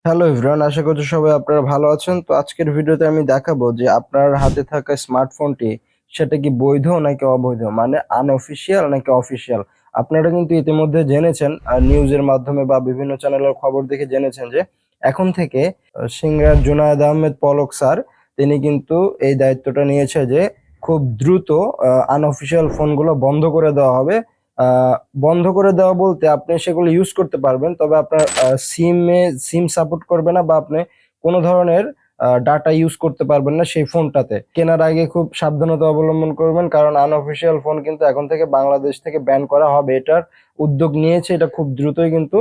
Hello everyone, আশা করছি সবাই আপনারা ভালো আছেন। তো আজকের ভিডিওতে আমি দেখাবো যে আপনার হাতে থাকা স্মার্টফোনটি সেটা কি বৈধ নাকি অবৈধ, মানে আনঅফিসিয়াল নাকি অফিসিয়াল। আপনারা কিন্তু ইতিমধ্যে জেনেছেন, নিউজের মাধ্যমে বা বিভিন্ন চ্যানেলের খবর দেখে জেনেছেন যে এখন থেকে সিঙ্গার জুনায়েদ আহমেদ পলক স্যার তিনি কিন্তু এই দায়িত্বটা নিয়েছে যে খুব দ্রুত আনঅফিসিয়াল ফোনগুলো বন্ধ করে দেওয়া হবে। আহ, বন্ধ করে দেওয়া বলতে আপনি সেগুলো ইউজ করতে পারবেন, তবে আপনার সিম সাপোর্ট করবে না, বা আপনি কোনো ধরনের ডাটা ইউজ করতে পারবেন না সেই ফোনটাতে। কেনার আগে খুব সাবধানতা অবলম্বন করবেন, কারণ আনঅফিসিয়াল ফোন কিন্তু এখন থেকে বাংলাদেশ থেকে ব্যান করা হবে। এটার উদ্যোগ নিয়েছে, এটা খুব দ্রুতই কিন্তু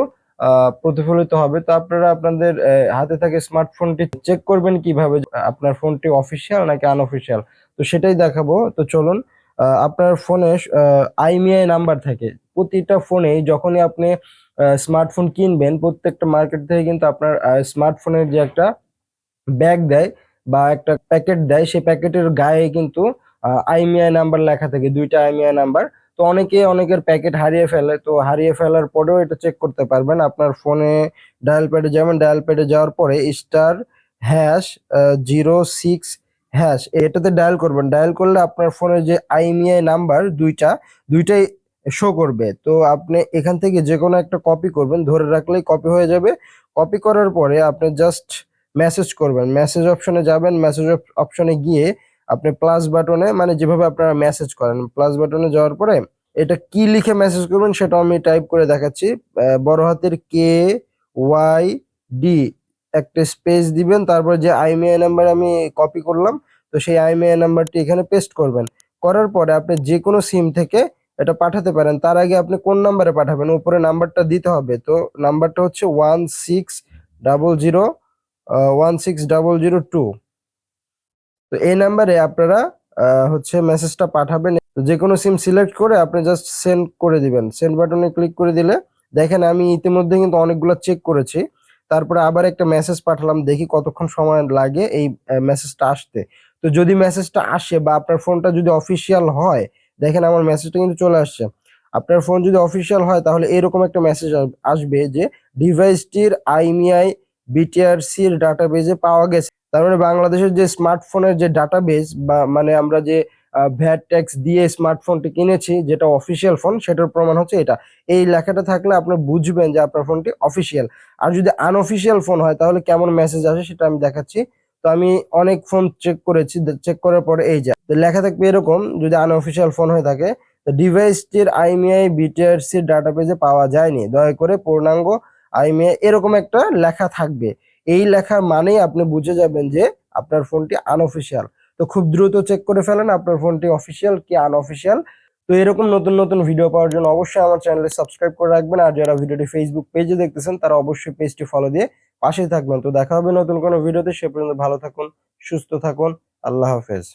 প্রতিফলিত হবে। তো আপনারা আপনাদের হাতে থাকে স্মার্টফোনটি চেক করবেন কিভাবে যে আপনার ফোনটি অফিসিয়াল নাকি আনঅফিসিয়াল। তো সেটাই দেখাবো। তো চলুন, আপনার ফোনে আইএমইআই নাম্বার থাকে প্রতিটা ফোনেই। যখনই আপনি স্মার্টফোন কিনবেন, প্রত্যেকটা মার্কেট থেকে কিন্তু আপনার স্মার্টফোনের যে একটা ব্যাগ দেয় বা একটা প্যাকেট দেয়, সেই প্যাকেটের গায়ে কিন্তু আইএমইআই নাম্বার লেখা থাকে, দুইটা আইএমইআই নাম্বার। তো অনেকের প্যাকেট হারিয়ে ফেলে, তো হারিয়ে ফেলার পরেও এটা চেক করতে পারবেন। আপনার ফোনে ডায়াল প্যাডে যাবেন, ডায়াল প্যাডে যাওয়ার পরে স্টার হ্যাশ 06 হ্যাশ এটাতে ডায়াল করবেন। ডায়াল করলে আপনার ফোনের যে আইএমইআই নাম্বার দুইটাই শো করবে। তো আপনি এখান থেকে যে কোনো একটা কপি করবেন, ধরে রাখলেই কপি হয়ে যাবে। কপি করার পরে আপনি জাস্ট মেসেজ করবেন, মেসেজ অপশনে যাবেন। মেসেজ অপশনে গিয়ে আপনি প্লাস বাটনে, মানে যেভাবে আপনারা মেসেজ করেন, প্লাস বাটনে যাওয়ার পরে এটা কি লিখে মেসেজ করবেন সেটা আমি টাইপ করে দেখাচ্ছি। বড় হাতের KYD, একটা স্পেস দিবেন, তারপর যে আইএমইআই নাম্বার আমি কপি করলাম, তো সেই আইএমইআই নাম্বারটি এখানে পেস্ট করবেন। করার পরে আপনি যে কোনো সিম থেকে এটা পাঠাতে পারেন। তার আগে আপনি কোন নাম্বারে পাঠাবেন উপরে নাম্বারটা দিতে হবে। তো নাম্বারটা হচ্ছে 16002। তো এই নাম্বারে আপনারা হচ্ছে মেসেজটা পাঠাবেন। তো যে কোনো সিম সিলেক্ট করে আপনি জাস্ট সেন্ড করে দিবেন। সেন্ড বাটনে ক্লিক করে দিলে দেখেন আমি ইতিমধ্যে কিন্তু অনেকগুলো চেক করেছি। তারপরে আবার একটা মেসেজ পাঠালাম, দেখি কতক্ষণ সময় লাগে এই মেসেজটা আসতে। তো যদি মেসেজটা আসে বা আপনার ফোনটা যদি অফিসিয়াল হয়, দেখেন আমার মেসেজটা কিন্তু চলে আসছে। আপনার ফোন যদি অফিসিয়াল হয় তাহলে এরকম একটা মেসেজ আসবে যে ডিভাইসটির আইএমইআই বিটিআরসির ডাটাবেজে পাওয়া গেছে। তার মানে বাংলাদেশের যে স্মার্টফোনের যে ডাটাবেস, বা মানে আমরা যে ভ্যাট ট্যাক্স দিয়ে স্মার্টফোনটি কিনেছি, যেটা অফিসিয়াল ফোন, সেটার প্রমাণ হচ্ছে এটা। এই লেখাটা থাকলে আপনি বুঝবেন যে আপনার ফোনটি অফিসিয়াল। আর যদি আনঅফিসিয়াল ফোন হয় তাহলে কেমন মেসেজ আসে সেটা আমি দেখাচ্ছি। তো আমি অনেক ফোন চেক করেছি, চেক করার পরে এই যে লেখা থাকবে এরকম, যদি আনঅফিসিয়াল ফোন হয়ে থাকে, ডিভাইসটির আইএমইআই বিটিআরসি ডাটাবেজে পাওয়া যায়নি, দয়া করে পূর্ণাঙ্গ আইএমইআই, এরকম একটা লেখা থাকবে। এই লেখার মানেই আপনি বুঝে যাবেন যে আপনার ফোনটি আনঅফিসিয়াল। তো খুব দ্রুত চেক করে ফেলেন আপনার ফোনটি অফিসিয়াল কি আনঅফিসিয়াল। তো এরকম নতুন নতুন ভিডিও পাওয়ার জন্য অবশ্যই আমার চ্যানেলে সাবস্ক্রাইব করে রাখবেন। আর যারা ভিডিওটি ফেসবুক পেজে দেখতেছেন তারা অবশ্যই পেজটি ফলো দিয়ে পাশেই থাকবেন। তো দেখা হবে নতুন কোনো ভিডিওতে। সে পর্যন্ত ভালো থাকুন, সুস্থ থাকুন। আল্লাহ হাফেজ।